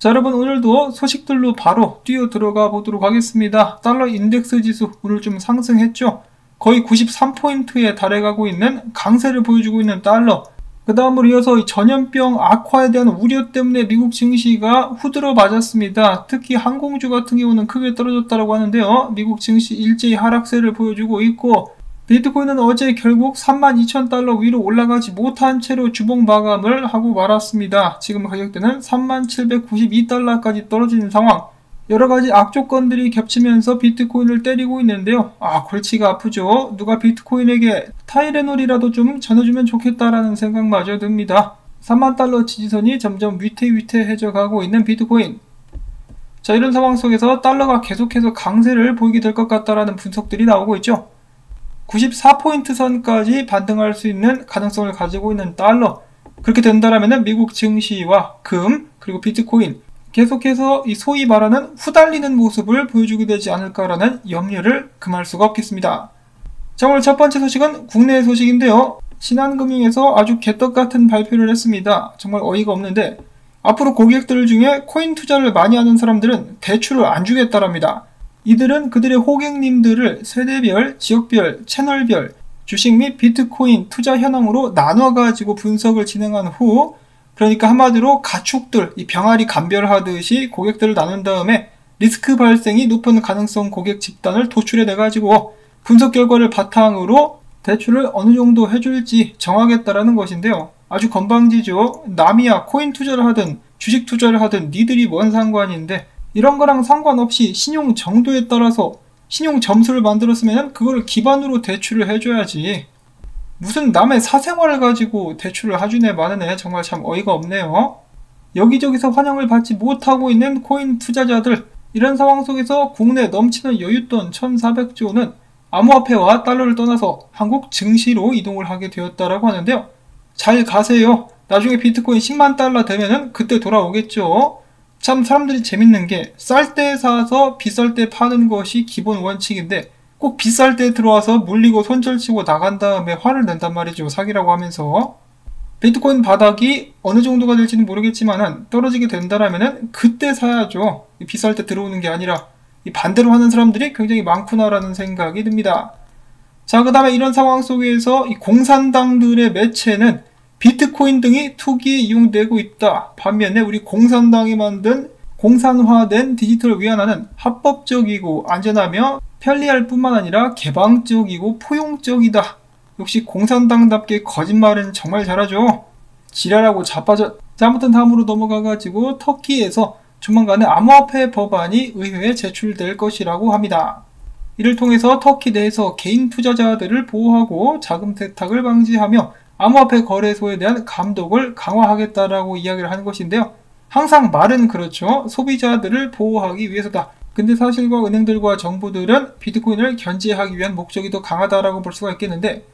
자, 여러분 오늘도 소식들로 바로 뛰어 들어가 보도록 하겠습니다. 달러 인덱스 지수 오늘 좀 상승했죠. 거의 93포인트에 달해가고 있는 강세를 보여주고 있는 달러. 그 다음으로 이어서 이 전염병 악화에 대한 우려 때문에 미국 증시가 후들어 맞았습니다. 특히 항공주 같은 경우는 크게 떨어졌다고 하는데요. 미국 증시 일제히 하락세를 보여주고 있고, 비트코인은 어제 결국 32,000달러 위로 올라가지 못한 채로 주봉 마감을 하고 말았습니다. 지금 가격대는 3792달러까지 떨어지는 상황. 여러가지 악조건들이 겹치면서 비트코인을 때리고 있는데요. 골치가 아프죠. 누가 비트코인에게 타이레놀이라도 좀 전해주면 좋겠다라는 생각마저 듭니다. 30,000달러 지지선이 점점 위태위태해져 가고 있는 비트코인. 자, 이런 상황 속에서 달러가 계속해서 강세를 보이게 될 것 같다라는 분석들이 나오고 있죠. 94포인트 선까지 반등할 수 있는 가능성을 가지고 있는 달러. 그렇게 된다면 미국 증시와 금, 그리고 비트코인 계속해서 이 소위 말하는 후달리는 모습을 보여주게 되지 않을까라는 염려를 금할 수가 없겠습니다. 자, 오늘 첫 번째 소식은 국내 소식인데요. 신한금융에서 아주 개떡같은 발표를 했습니다. 정말 어이가 없는데, 앞으로 고객들 중에 코인 투자를 많이 하는 사람들은 대출을 안 주겠다랍니다. 이들은 그들의 호객님들을 세대별, 지역별, 채널별, 주식 및 비트코인 투자 현황으로 나눠가지고 분석을 진행한 후, 그러니까 한마디로 가축들, 이 병아리 감별하듯이 고객들을 나눈 다음에 리스크 발생이 높은 가능성 고객 집단을 도출해내가지고 분석 결과를 바탕으로 대출을 어느 정도 해줄지 정하겠다라는 것인데요. 아주 건방지죠. 남이야 코인 투자를 하든 주식 투자를 하든 니들이 뭔 상관인데, 이런 거랑 상관없이 신용 정도에 따라서 신용 점수를 만들었으면 그걸 기반으로 대출을 해줘야지. 무슨 남의 사생활을 가지고 대출을 하주네 마느네. 정말 참 어이가 없네요. 여기저기서 환영을 받지 못하고 있는 코인 투자자들, 이런 상황 속에서 국내 넘치는 여윳돈 1,400조는 암호화폐와 달러를 떠나서 한국 증시로 이동을 하게 되었다라고 하는데요. 잘 가세요. 나중에 비트코인 10만 달러 되면은 그때 돌아오겠죠. 참 사람들이 재밌는 게 쌀 때 사서 비쌀 때 파는 것이 기본 원칙인데, 꼭 비쌀 때 들어와서 물리고 손절치고 나간 다음에 화를 낸단 말이죠. 사기라고 하면서. 비트코인 바닥이 어느 정도가 될지는 모르겠지만 떨어지게 된다라면은 그때 사야죠. 비쌀 때 들어오는 게 아니라. 이 반대로 하는 사람들이 굉장히 많구나라는 생각이 듭니다. 자, 그 다음에 이런 상황 속에서 이 공산당들의 매체는 비트코인 등이 투기에 이용되고 있다. 반면에 우리 공산당이 만든 공산화된 디지털 위안화는 합법적이고 안전하며 편리할 뿐만 아니라 개방적이고 포용적이다. 역시 공산당답게 거짓말은 정말 잘하죠. 지랄하고 자빠져. 자, 아무튼 다음으로 넘어가가지고 터키에서 조만간에 암호화폐 법안이 의회에 제출될 것이라고 합니다. 이를 통해서 터키 내에서 개인 투자자들을 보호하고 자금 세탁을 방지하며 암호화폐 거래소에 대한 감독을 강화하겠다라고 이야기를 하는 것인데요. 항상 말은 그렇죠. 소비자들을 보호하기 위해서다. 근데 사실과 은행들과 정부들은 비트코인을 견제하기 위한 목적이 더 강하다라고 볼 수가 있겠는데,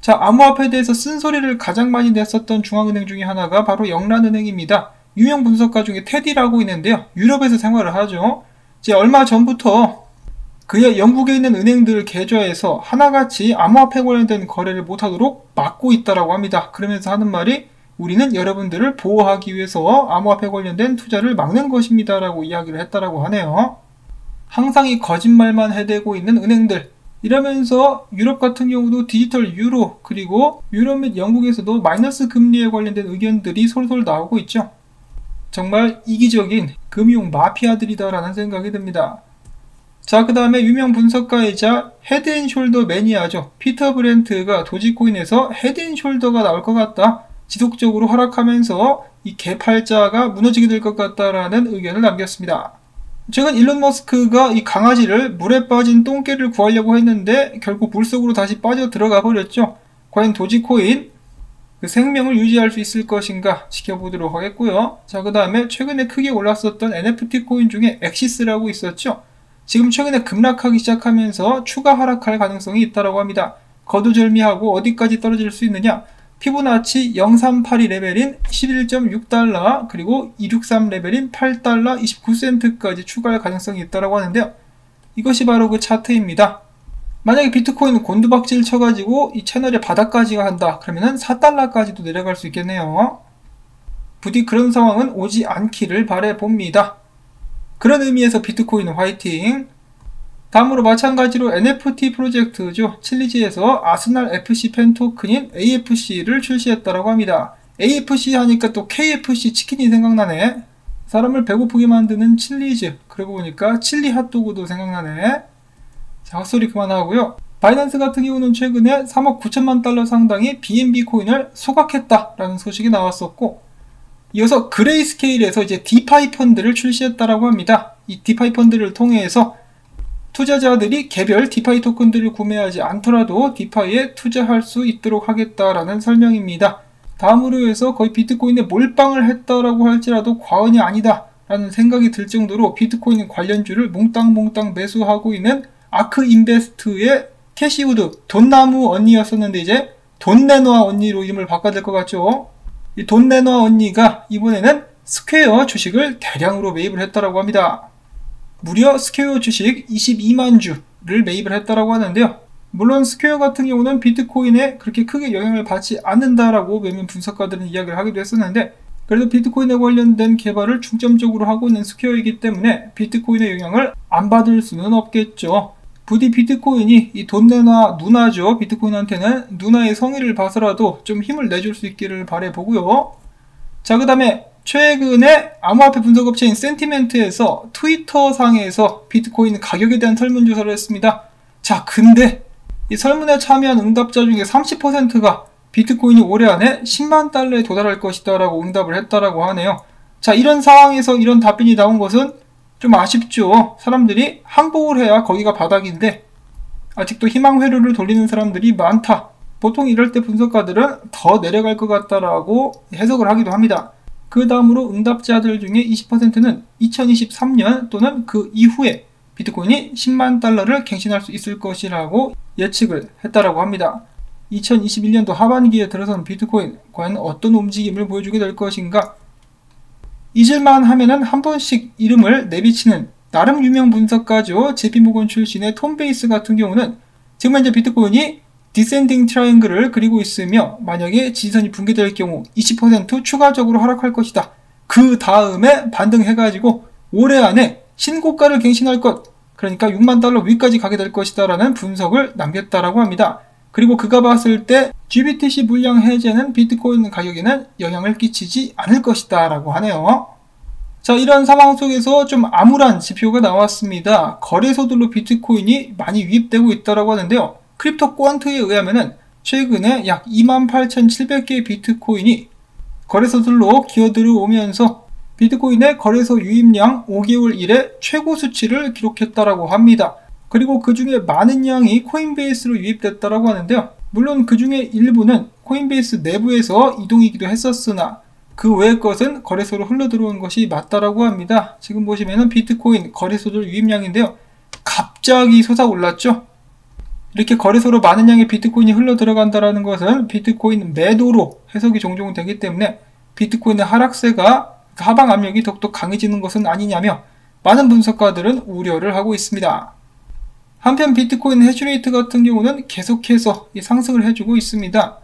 자, 암호화폐에 대해서 쓴소리를 가장 많이 냈었던 중앙은행 중에 하나가 바로 영란은행입니다. 유명 분석가 중에 테디라고 있는데요. 유럽에서 생활을 하죠. 이제 얼마 전부터 그의 영국에 있는 은행들 계좌에서 하나같이 암호화폐 관련된 거래를 못하도록 막고 있다라고 합니다. 그러면서 하는 말이, 우리는 여러분들을 보호하기 위해서 암호화폐 관련된 투자를 막는 것입니다 라고 이야기를 했다라고 하네요. 항상 이 거짓말만 해대고 있는 은행들, 이러면서 유럽 같은 경우도 디지털 유로, 그리고 유럽 및 영국에서도 마이너스 금리에 관련된 의견들이 솔솔 나오고 있죠. 정말 이기적인 금융 마피아들이다라는 생각이 듭니다. 자, 그 다음에 유명 분석가이자 헤드앤숄더 매니아죠. 피터 브렌트가 도지코인에서 헤드앤숄더가 나올 것 같다. 지속적으로 하락하면서 이 개팔자가 무너지게 될 것 같다라는 의견을 남겼습니다. 최근 일론 머스크가 이 강아지를 물에 빠진 똥개를 구하려고 했는데 결국 물속으로 다시 빠져 들어가 버렸죠. 과연 도지코인 그 생명을 유지할 수 있을 것인가 지켜보도록 하겠고요. 자, 그 다음에 최근에 크게 올랐었던 NFT 코인 중에 엑시스라고 있었죠. 지금 최근에 급락하기 시작하면서 추가 하락할 가능성이 있다고 합니다. 거두절미하고 어디까지 떨어질 수 있느냐? 피보나치 0382 레벨인 11.6달러, 그리고 263 레벨인 8달러 29센트까지 추가할 가능성이 있다고 하는데요. 이것이 바로 그 차트입니다. 만약에 비트코인 곤두박질 쳐가지고 이 채널의 바닥까지가 한다. 그러면은 4달러까지도 내려갈 수 있겠네요. 부디 그런 상황은 오지 않기를 바라봅니다. 그런 의미에서 비트코인 화이팅! 다음으로 마찬가지로 NFT 프로젝트죠. 칠리지에서 아스날 FC 팬 토큰인 AFC를 출시했다고 합니다. AFC 하니까 또 KFC 치킨이 생각나네. 사람을 배고프게 만드는 칠리즈. 그러고 보니까 칠리 핫도그도 생각나네. 자, 헛소리 그만하고요. 바이낸스 같은 경우는 최근에 3억 9천만 달러 상당의 BNB 코인을 소각했다라는 소식이 나왔었고, 이어서 그레이스케일에서 이제 디파이 펀드를 출시했다라고 합니다. 이 디파이 펀드를 통해서 투자자들이 개별 디파이 토큰들을 구매하지 않더라도 디파이에 투자할 수 있도록 하겠다라는 설명입니다. 다음으로 해서 거의 비트코인에 몰빵을 했다라고 할지라도 과언이 아니다 라는 생각이 들 정도로 비트코인 관련주를 몽땅몽땅 매수하고 있는 아크 인베스트의 캐시우드 돈나무 언니였었는데 이제 돈내놔 언니로 이름을 바꿔야 될 것 같죠. 이 돈내놔 언니가 이번에는 스퀘어 주식을 대량으로 매입을 했다라고 합니다. 무려 스퀘어 주식 22만 주를 매입을 했다라고 하는데요. 물론 스퀘어 같은 경우는 비트코인에 그렇게 크게 영향을 받지 않는다라고 몇몇 분석가들은 이야기를 하기도 했었는데, 그래도 비트코인에 관련된 개발을 중점적으로 하고 있는 스퀘어이기 때문에 비트코인의 영향을 안 받을 수는 없겠죠. 부디 비트코인이 이 돈 내놔 누나죠. 비트코인한테는 누나의 성의를 봐서라도 좀 힘을 내줄 수 있기를 바라보고요. 자, 그 다음에 최근에 암호화폐 분석업체인 센티멘트에서 트위터 상에서 비트코인 가격에 대한 설문조사를 했습니다. 자, 근데 이 설문에 참여한 응답자 중에 30%가 비트코인이 올해 안에 10만 달러에 도달할 것이다 라고 응답을 했다라고 하네요. 자, 이런 상황에서 이런 답변이 나온 것은 좀 아쉽죠. 사람들이 항복을 해야 거기가 바닥인데 아직도 희망 회로를 돌리는 사람들이 많다. 보통 이럴 때 분석가들은 더 내려갈 것 같다라고 해석을 하기도 합니다. 그 다음으로 응답자들 중에 20%는 2023년 또는 그 이후에 비트코인이 10만 달러를 갱신할 수 있을 것이라고 예측을 했다라고 합니다. 2021년도 하반기에 들어선 비트코인 과연 어떤 움직임을 보여주게 될 것인가? 잊을만 하면은 한 번씩 이름을 내비치는 나름 유명 분석가죠. JP모건 출신의 톰 베이스 같은 경우는 지금 현재 비트코인이 디센딩 트라이앵글을 그리고 있으며 만약에 지지선이 붕괴될 경우 20% 추가적으로 하락할 것이다. 그 다음에 반등해가지고 올해 안에 신고가를 갱신할 것, 그러니까 6만 달러 위까지 가게 될 것이다 라는 분석을 남겼다라고 합니다. 그리고 그가 봤을 때 GBTC 물량 해제는 비트코인 가격에는 영향을 끼치지 않을 것이다 라고 하네요. 자, 이런 상황 속에서 좀 암울한 지표가 나왔습니다. 거래소들로 비트코인이 많이 유입되고 있다고 하는데요. 크립토 퀀트에 의하면은 최근에 약 28,700개의 비트코인이 거래소들로 기어들어오면서 비트코인의 거래소 유입량 5개월 이래 최고 수치를 기록했다라고 합니다. 그리고 그 중에 많은 양이 코인베이스로 유입됐다라고 하는데요. 물론 그 중에 일부는 코인베이스 내부에서 이동이기도 했었으나 그 외의 것은 거래소로 흘러들어온 것이 맞다라고 합니다. 지금 보시면은 비트코인 거래소들 유입량인데요. 갑자기 솟아올랐죠. 이렇게 거래소로 많은 양의 비트코인이 흘러 들어간다는 것은 비트코인 매도로 해석이 종종 되기 때문에 비트코인의 하락세가 하방 압력이 더욱더 강해지는 것은 아니냐며 많은 분석가들은 우려를 하고 있습니다. 한편 비트코인 해시레이트 같은 경우는 계속해서 상승을 해주고 있습니다.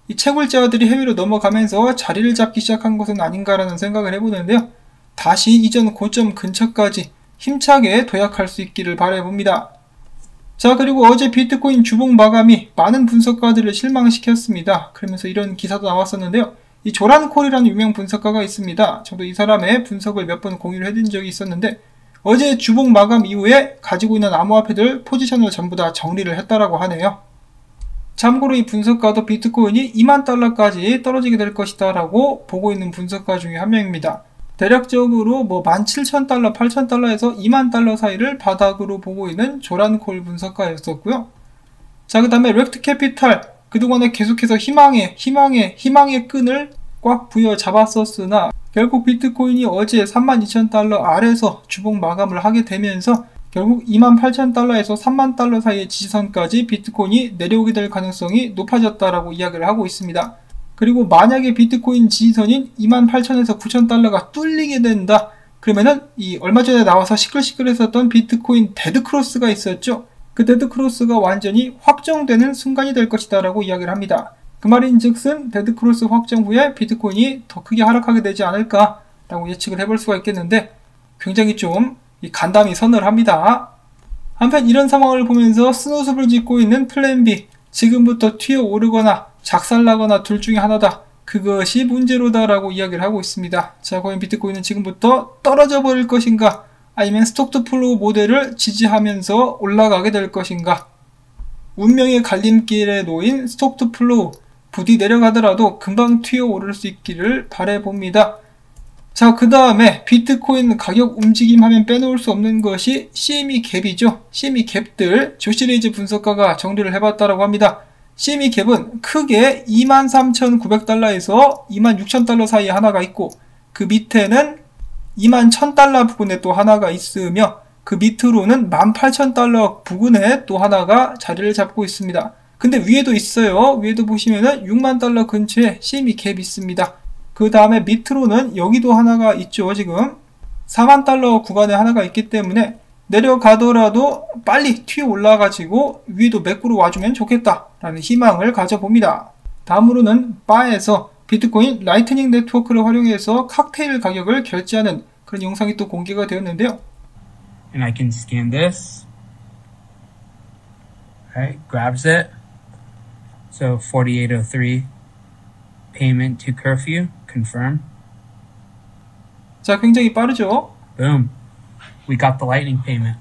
이 채굴자들이 해외로 넘어가면서 자리를 잡기 시작한 것은 아닌가라는 생각을 해보는데요. 다시 이전 고점 근처까지 힘차게 도약할 수 있기를 바라봅니다. 자, 그리고 어제 비트코인 주봉 마감이 많은 분석가들을 실망시켰습니다. 그러면서 이런 기사도 나왔었는데요. 이 조란콜이라는 유명 분석가가 있습니다. 저도 이 사람의 분석을 몇 번 공유를 해드린 적이 있었는데 어제 주봉 마감 이후에 가지고 있는 암호화폐들 포지션을 전부 다 정리를 했다라고 하네요. 참고로 이 분석가도 비트코인이 2만 달러까지 떨어지게 될 것이다 라고 보고 있는 분석가 중에 한 명입니다. 대략적으로 17,000달러, 8,000달러에서 2만 달러 사이를 바닥으로 보고 있는 조란콜 분석가였었고요. 자, 그 다음에 렉트 캐피탈, 그동안에 계속해서 희망의 끈을 꽉 부여잡았었으나 결국 비트코인이 어제 32,000달러 아래서 주봉 마감을 하게 되면서 결국 28,000달러에서 3만 달러 사이의 지지선까지 비트코인이 내려오게 될 가능성이 높아졌다라고 이야기를 하고 있습니다. 그리고 만약에 비트코인 지지선인 28,000에서 9,000달러가 뚫리게 된다. 그러면은 이 얼마 전에 나와서 시끌시끌했었던 비트코인 데드크로스가 있었죠. 그 데드크로스가 완전히 확정되는 순간이 될 것이다 라고 이야기를 합니다. 그 말인즉슨 데드크로스 확정 후에 비트코인이 더 크게 하락하게 되지 않을까라고 예측을 해볼 수가 있겠는데 굉장히 좀 간담이 서늘합니다. 한편 이런 상황을 보면서 스노습을 짓고 있는 플랜 B, 지금부터 튀어오르거나 작살나거나 둘 중에 하나다. 그것이 문제로다라고 이야기를 하고 있습니다. 자, 과연 비트코인은 지금부터 떨어져 버릴 것인가? 아니면 스톡 투 플로우 모델을 지지하면서 올라가게 될 것인가? 운명의 갈림길에 놓인 스톡 투 플로우, 부디 내려가더라도 금방 튀어오를 수 있기를 바라봅니다. 자, 그 다음에 비트코인 가격 움직임 하면 빼놓을 수 없는 것이 CME 갭이죠. CME 갭들 조시레이즈 분석가가 정리를 해봤다라고 합니다. CME 갭은 크게 23,900달러에서 26,000달러 사이에 하나가 있고 그 밑에는 21,000달러 부근에 또 하나가 있으며 그 밑으로는 18,000달러 부근에 또 하나가 자리를 잡고 있습니다. 근데 위에도 있어요. 위에도 보시면은 6만 달러 근처에 CME 갭이 있습니다. 그 다음에 밑으로는 여기도 하나가 있죠. 지금 4만 달러 구간에 하나가 있기 때문에 내려가더라도 빨리 튀어 올라가지고 위에도 매꾸로 와주면 좋겠다라는 희망을 가져봅니다. 다음으로는 바에서 비트코인 라이트닝 네트워크를 활용해서 칵테일 가격을 결제하는 그런 영상이 또 공개가 되었는데요. And I can scan this. Alright, grabs it. So 4803 payment to curfew, confirm. 자, 굉장히 빠르죠? Boom. We got the lightning payment.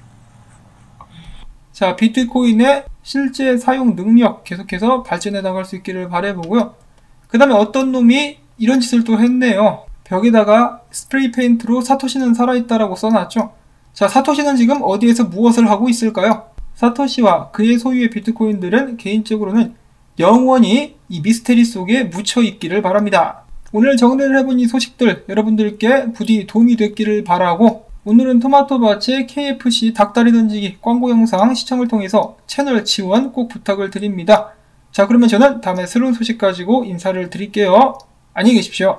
자, 비트코인의 실제 사용 능력 계속해서 발전해 나갈 수 있기를 바라보고요. 그 다음에 어떤 놈이 이런 짓을 또 했네요. 벽에다가 스프레이 페인트로 사토시는 살아있다라고 써놨죠. 자, 사토시는 지금 어디에서 무엇을 하고 있을까요? 사토시와 그의 소유의 비트코인들은 개인적으로는 영원히 이 미스테리 속에 묻혀 있기를 바랍니다. 오늘 정리를 해본 이 소식들 여러분들께 부디 도움이 됐기를 바라고, 오늘은 토마토밭의 KFC 닭다리 던지기 광고 영상 시청을 통해서 채널 지원 꼭 부탁을 드립니다. 자, 그러면 저는 다음에 새로운 소식 가지고 인사를 드릴게요. 안녕히 계십시오.